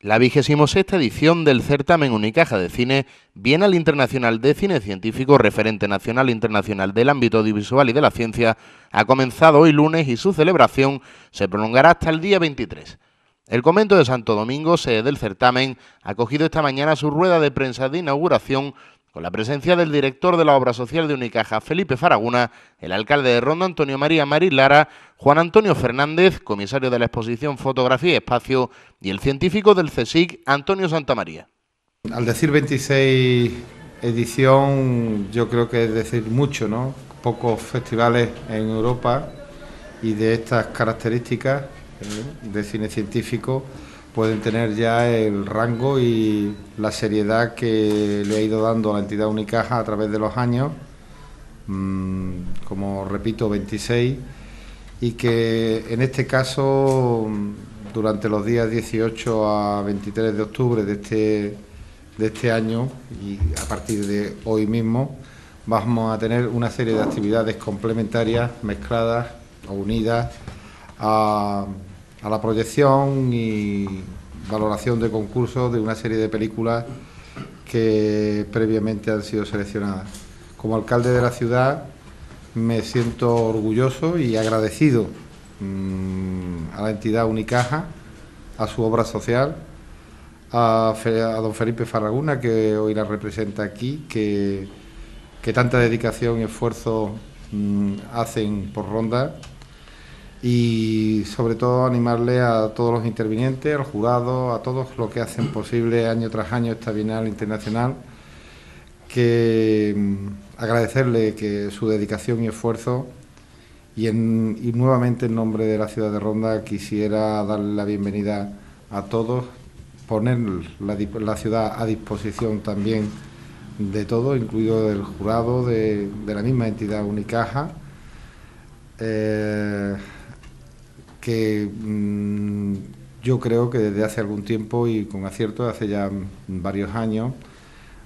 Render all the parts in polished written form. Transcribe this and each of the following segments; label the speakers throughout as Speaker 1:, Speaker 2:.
Speaker 1: La 26ª edición del certamen Unicaja de Cine, Bienal Internacional de Cine Científico, referente nacional e internacional del ámbito audiovisual y de la ciencia, ha comenzado hoy lunes y su celebración se prolongará hasta el día 23. El Convento de Santo Domingo, sede del certamen, ha acogido esta mañana su rueda de prensa de inauguración con la presencia del director de la obra social de Unicaja, Felipe Faraguna, el alcalde de Ronda, Antonio María Lara, Juan Antonio Fernández, comisario de la exposición Fotografía y Espacio, y el científico del CSIC, Antonio Santamaría.
Speaker 2: Al decir 26 edición, yo creo que es decir mucho, ¿no? Pocos festivales en Europa y de estas características de cine científico pueden tener ya el rango y la seriedad que le ha ido dando a la entidad Unicaja a través de los años, como repito, 26, y que en este caso, durante los días 18 a 23 de octubre de este año y a partir de hoy mismo, vamos a tener una serie de actividades complementarias, mezcladas o unidas a la proyección y valoración de concursos de una serie de películas que previamente han sido seleccionadas. Como alcalde de la ciudad me siento orgulloso y agradecido a la entidad Unicaja, a su obra social, a don Felipe Faraguna, que hoy la representa aquí, que tanta dedicación y esfuerzo hacen por Ronda, y sobre todo animarle a todos los intervinientes, al jurado, a todos los que hacen posible año tras año esta Bienal Internacional, que agradecerle que su dedicación y esfuerzo y nuevamente en nombre de la ciudad de Ronda quisiera darle la bienvenida a todos, poner la ciudad a disposición también de todos, incluido del jurado de la misma entidad Unicaja, que yo creo que desde hace algún tiempo y con acierto, hace ya varios años,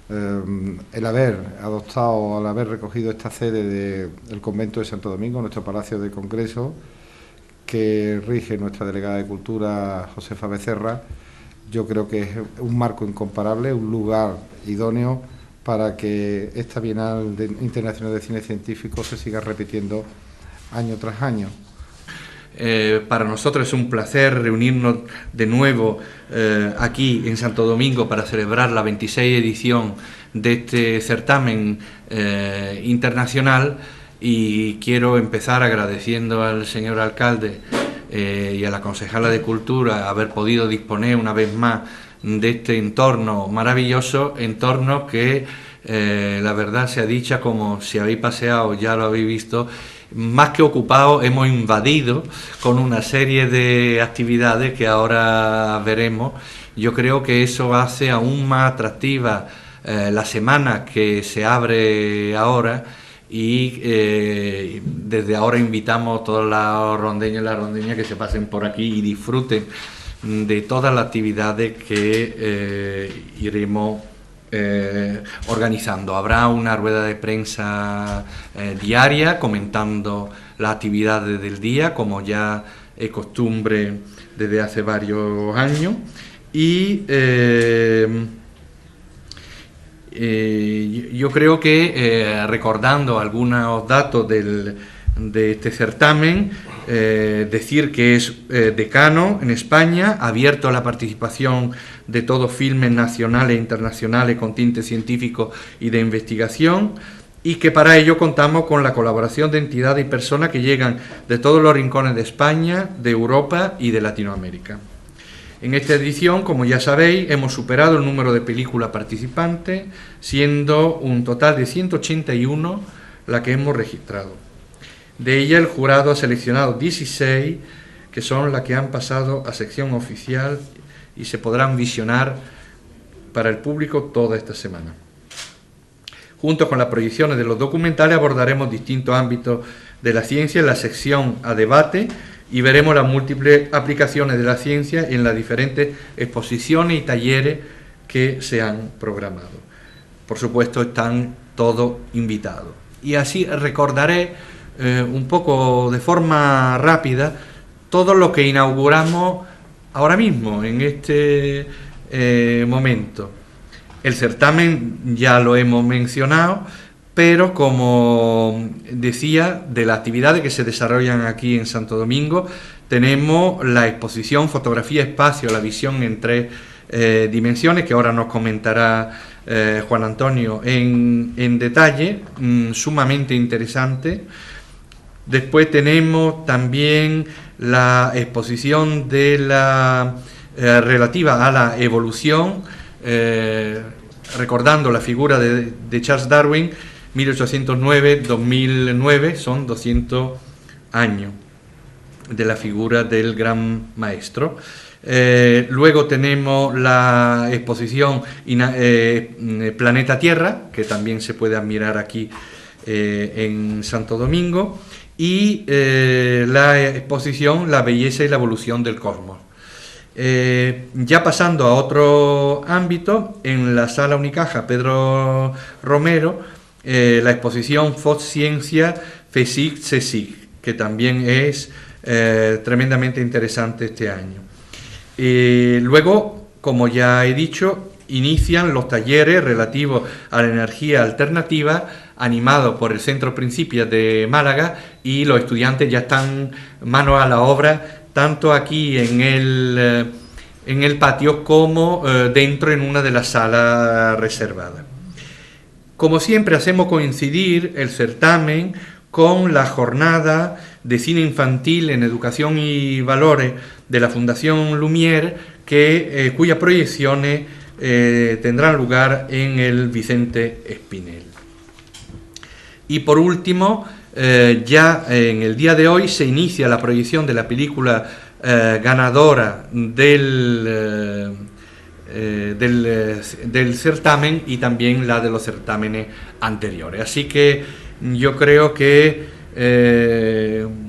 Speaker 2: el haber adoptado, al haber recogido esta sede del Convento de Santo Domingo, nuestro Palacio de Congreso, que rige nuestra delegada de Cultura, Josefa Becerra, yo creo que es un marco incomparable, un lugar idóneo para que esta Bienal Internacional de Cine Científico se siga repitiendo año tras año.
Speaker 3: Para nosotros es un placer reunirnos de nuevo aquí en Santo Domingo para celebrar la 26 edición de este certamen internacional, y quiero empezar agradeciendo al señor alcalde y a la concejala de Cultura haber podido disponer una vez más de este entorno maravilloso, entorno que la verdad sea dicha, como si habéis paseado ya lo habéis visto, más que ocupado, hemos invadido con una serie de actividades que ahora veremos. Yo creo que eso hace aún más atractiva la semana que se abre ahora, y desde ahora invitamos a todos los rondeños y las rondeñas que se pasen por aquí y disfruten de todas las actividades que iremos organizando. Habrá una rueda de prensa diaria comentando las actividades del día, como ya es costumbre desde hace varios años, y yo creo que recordando algunos datos de este certamen, decir que es decano en España, abierto a la participación de todos filmes nacionales e internacionales con tinte científico y de investigación, y que para ello contamos con la colaboración de entidades y personas que llegan de todos los rincones de España, de Europa y de Latinoamérica. En esta edición, como ya sabéis, hemos superado el número de películas participantes, siendo un total de 181 la que hemos registrado. De ella el jurado ha seleccionado 16, que son las que han pasado a sección oficial y se podrán visionar para el público toda esta semana. Junto con las proyecciones de los documentales abordaremos distintos ámbitos de la ciencia en la sección a debate, y veremos las múltiples aplicaciones de la ciencia en las diferentes exposiciones y talleres que se han programado. Por supuesto, están todos invitados. Y así recordaré un poco de forma rápida todo lo que inauguramos ahora mismo, en este momento. El certamen ya lo hemos mencionado, pero como decía, de las actividades que se desarrollan aquí en Santo Domingo, tenemos la exposición Fotografía Espacio, la visión en 3 dimensiones, que ahora nos comentará Juan Antonio en detalle, sumamente interesante. Después tenemos también la exposición de la relativa a la evolución, recordando la figura de Charles Darwin, 1809-2009, son 200 años de la figura del gran maestro. Luego tenemos la exposición Planeta Tierra, que también se puede admirar aquí en Santo Domingo, y la exposición La belleza y la evolución del cosmos. Ya pasando a otro ámbito, en la Sala Unicaja Pedro Romero, la exposición Foc Ciencia FESIC CSIC, que también es tremendamente interesante este año. Luego, como ya he dicho, inician los talleres relativos a la energía alternativa, animados por el Centro Principias de Málaga, y los estudiantes ya están manos a la obra, tanto aquí en el patio como dentro en una de las salas reservadas. Como siempre, hacemos coincidir el certamen con la jornada de cine infantil en educación y valores de la Fundación Lumière, cuyas proyecciones tendrán lugar en el Vicente Espinel. Y por último, ya en el día de hoy se inicia la proyección de la película ganadora del certamen, y también la de los certámenes anteriores. Así que yo creo que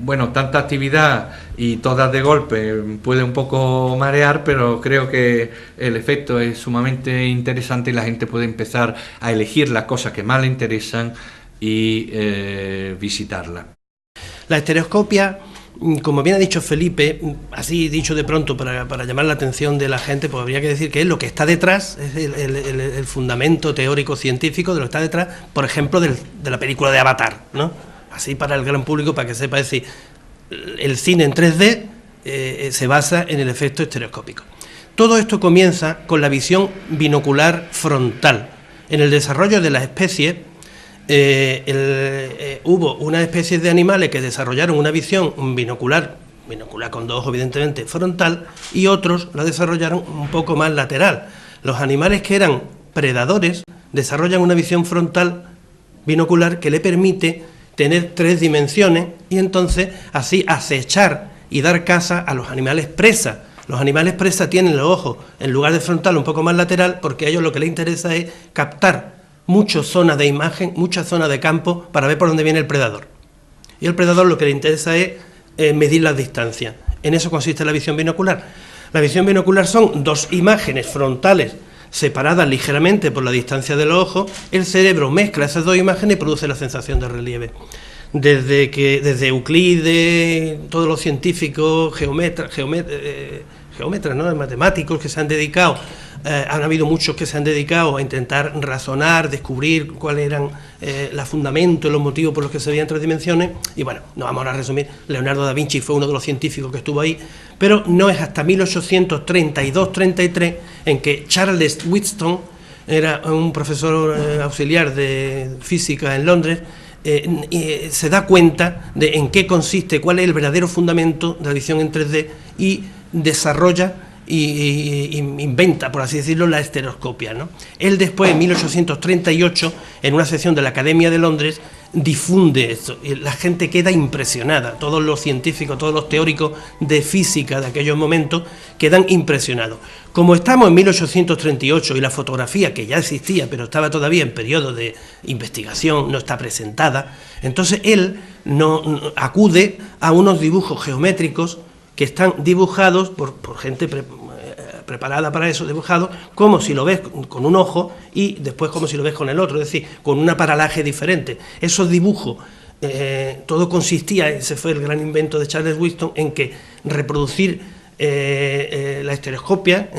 Speaker 3: bueno, tanta actividad y todas de golpe puede un poco marear, pero creo que el efecto es sumamente interesante y la gente puede empezar a elegir las cosas que más le interesan y visitarla.
Speaker 4: La estereoscopia, como bien ha dicho Felipe, así dicho de pronto para llamar la atención de la gente, pues habría que decir que es lo que está detrás, es el fundamento teórico científico de lo que está detrás, por ejemplo, de la película de Avatar, ¿no? Así para el gran público, para que sepa, es decir, el cine en 3D se basa en el efecto estereoscópico. Todo esto comienza con la visión binocular frontal. En el desarrollo de las especies, hubo unas especies de animales que desarrollaron una visión binocular con 2 ojos evidentemente frontal, y otros la desarrollaron un poco más lateral. Los animales que eran predadores desarrollan una visión frontal binocular que le permite tener 3 dimensiones y entonces así acechar y dar caza a los animales presa. Los animales presa tienen los ojos en lugar de frontal un poco más lateral, porque a ellos lo que les interesa es captar muchas zonas de imagen, muchas zonas de campo para ver por dónde viene el predador. Y el predador lo que le interesa es medir las distancias. En eso consiste la visión binocular. La visión binocular son 2 imágenes frontales separadas ligeramente por la distancia de los ojos. El cerebro mezcla esas 2 imágenes y produce la sensación de relieve. Desde Euclides, todos los científicos, geómetras, ¿no?, matemáticos que se han dedicado, han habido muchos que se han dedicado a intentar razonar, descubrir cuáles eran los fundamentos, los motivos por los que se veían 3 dimensiones, y bueno, no vamos a resumir. Leonardo da Vinci fue uno de los científicos que estuvo ahí, pero no es hasta 1832-33 en que Charles Wheatstone, era un profesor auxiliar de física en Londres, se da cuenta de en qué consiste, cuál es el verdadero fundamento de la visión en 3D, y desarrolla y inventa, por así decirlo, la estereoscopia, ¿no? Él después, en 1838, en una sesión de la Academia de Londres, difunde esto, y la gente queda impresionada. Todos los científicos, todos los teóricos de física de aquellos momentos quedan impresionados. Como estamos en 1838 y la fotografía, que ya existía, pero estaba todavía en periodo de investigación, no está presentada, entonces él no acude a unos dibujos geométricos que están dibujados por gente preparada para eso, dibujados como si lo ves con un ojo y después como si lo ves con el otro, es decir, con una paralaje diferente. Esos dibujos, todo consistía, ese fue el gran invento de Charles Wheatstone, en que reproducir La estereoscopia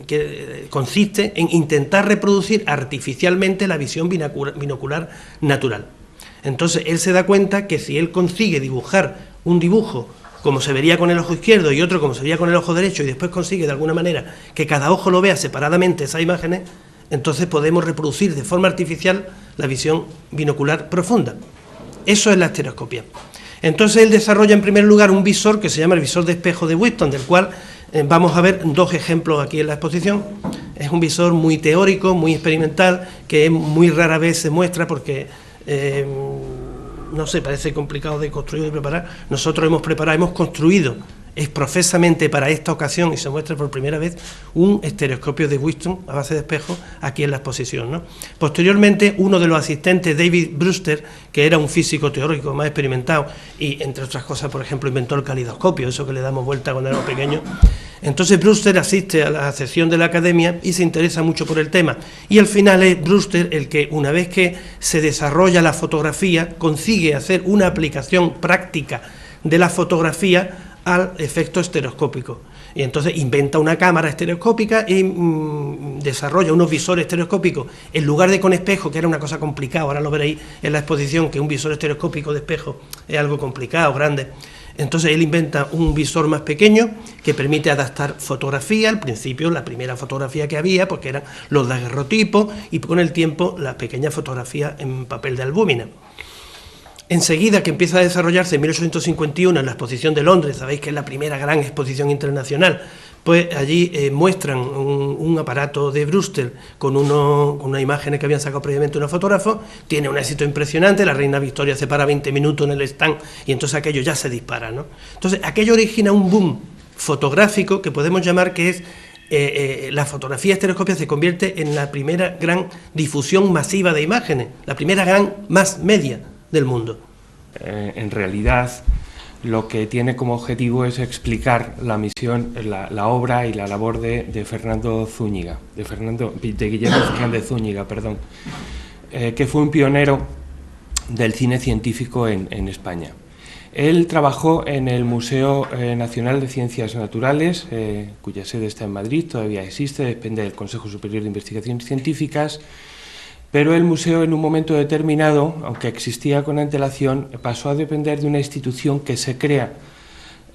Speaker 4: que consiste en intentar reproducir artificialmente la visión binocular natural. Entonces él se da cuenta que si él consigue dibujar un dibujo como se vería con el ojo izquierdo y otro como se vería con el ojo derecho, y después consigue de alguna manera que cada ojo lo vea separadamente esas imágenes, entonces podemos reproducir de forma artificial la visión binocular profunda. Eso es la estereoscopia. Entonces él desarrolla en primer lugar un visor que se llama el visor de espejo de Wheaton, del cual vamos a ver dos ejemplos aquí en la exposición. Es un visor muy teórico, muy experimental, que muy rara vez se muestra porque no sé, parece complicado de construir y de preparar. Nosotros hemos construido profesamente para esta ocasión, y se muestra por primera vez, un estereoscopio de Wheaton a base de espejo aquí en la exposición, ¿no? Posteriormente, uno de los asistentes, David Brewster, que era un físico teórico más experimentado y, entre otras cosas, por ejemplo, inventó el calidoscopio, eso que le damos vuelta cuando éramos pequeños. Entonces Brewster asiste a la sección de la academia y se interesa mucho por el tema. Y al final es Brewster el que, una vez que se desarrolla la fotografía, consigue hacer una aplicación práctica de la fotografía al efecto estereoscópico. Y entonces inventa una cámara estereoscópica y desarrolla unos visores estereoscópicos en lugar de con espejo, que era una cosa complicada. Ahora lo veréis en la exposición, que un visor estereoscópico de espejo es algo complicado, grande. Entonces él inventa un visor más pequeño que permite adaptar fotografía. Al principio la primera fotografía que había, porque eran los daguerrotipos, y con el tiempo la pequeña fotografía en papel de albúmina. Enseguida que empieza a desarrollarse en 1851 en la exposición de Londres, sabéis que es la primera gran exposición internacional, pues allí muestran un aparato de Brewster con unas imágenes que habían sacado previamente unos fotógrafos. Tiene un éxito impresionante, la reina Victoria se para 20 minutos en el stand y entonces aquello ya se dispara, ¿no? Entonces aquello origina un boom fotográfico que podemos llamar que es la fotografía estereoscópica se convierte en la primera gran difusión masiva de imágenes, la primera gran mass media del mundo.
Speaker 5: En realidad, lo que tiene como objetivo es explicar la misión, la obra y la labor de Fernando Zúñiga, de Guillermo Fernández Zúñiga, perdón, que fue un pionero del cine científico en España. Él trabajó en el Museo Nacional de Ciencias Naturales, cuya sede está en Madrid, todavía existe, depende del Consejo Superior de Investigaciones Científicas. Pero el museo, en un momento determinado, aunque existía con antelación, pasó a depender de una institución que se crea,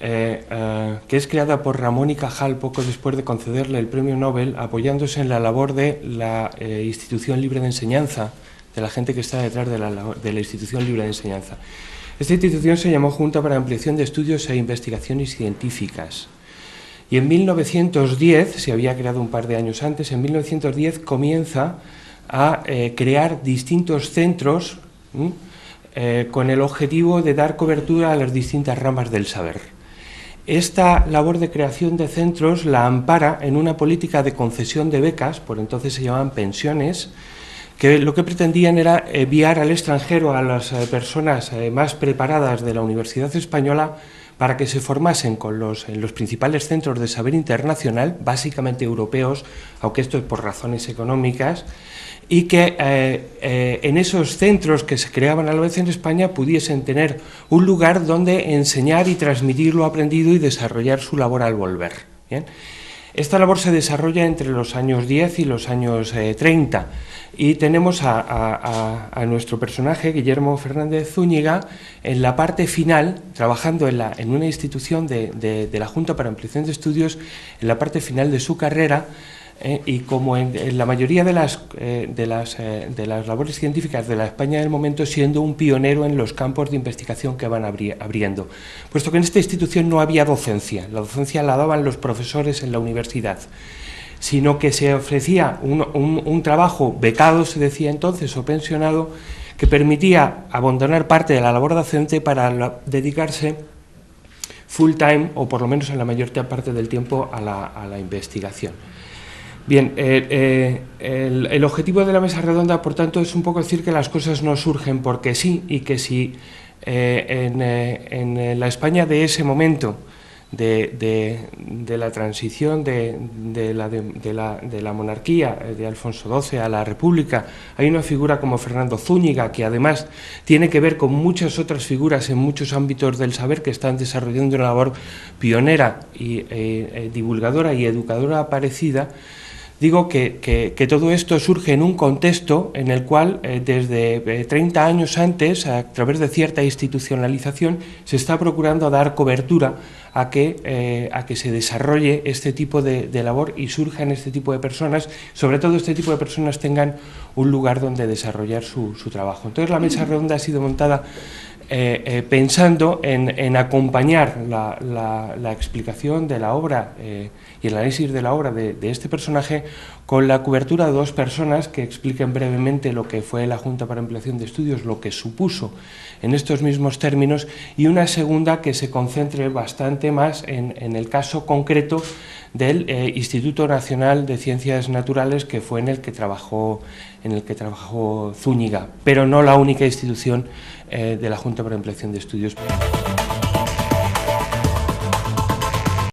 Speaker 5: que es creada por Ramón y Cajal poco después de concederle el premio Nobel, apoyándose en la labor de la institución libre de enseñanza, de la gente que está detrás de la institución libre de enseñanza. Esta institución se llamó Junta para Ampliación de Estudios e Investigaciones Científicas. Y en 1910, se había creado un par de años antes, en 1910 comienza a crear distintos centros con el objetivo de dar cobertura a las distintas ramas del saber. Esta labor de creación de centros la ampara en una política de concesión de becas, por entonces se llamaban pensiones, que lo que pretendían era enviar al extranjero a las personas más preparadas de la Universidad Española para que se formasen en los principales centros de saber internacional, básicamente europeos, aunque esto es por razones económicas, y que en esos centros que se creaban a la vez en España pudiesen tener un lugar donde enseñar y transmitir lo aprendido y desarrollar su labor al volver. ¿Bien? Esta labor se desarrolla entre los años 10 y los años 30 y tenemos a nuestro personaje, Guillermo Fernández Zúñiga, en la parte final, trabajando en una institución de la Junta para Ampliación de Estudios, en la parte final de su carrera. Y como en la mayoría de las labores científicas de la España del momento, siendo un pionero en los campos de investigación que van abriendo, puesto que en esta institución no había docencia, la docencia la daban los profesores en la universidad, sino que se ofrecía un trabajo becado, se decía entonces, o pensionado, que permitía abandonar parte de la labor docente para dedicarse full time, o por lo menos en la mayor parte del tiempo, a la investigación. Bien, el objetivo de la mesa redonda, por tanto, es un poco decir que las cosas no surgen porque sí, y que si en la España de ese momento, de la transición de la monarquía de Alfonso XII a la República, hay una figura como Fernando Zúñiga, que además tiene que ver con muchas otras figuras en muchos ámbitos del saber que están desarrollando una labor pionera y divulgadora y educadora parecida. Digo que todo esto surge en un contexto en el cual desde 30 años antes, a través de cierta institucionalización, se está procurando dar cobertura a que se desarrolle este tipo de labor y surjan este tipo de personas, sobre todo este tipo de personas tengan un lugar donde desarrollar su trabajo. Entonces la mesa redonda ha sido montada pensando en acompañar la explicación de la obra y el análisis de la obra de este personaje con la cobertura de dos personas que expliquen brevemente lo que fue la Junta para Ampliación de Estudios, lo que supuso en estos mismos términos, y una segunda que se concentre bastante más en el caso concreto del Instituto Nacional de Ciencias Naturales, que fue en el que trabajó Zúñiga, pero no la única institución de la Junta para Ampliación de Estudios.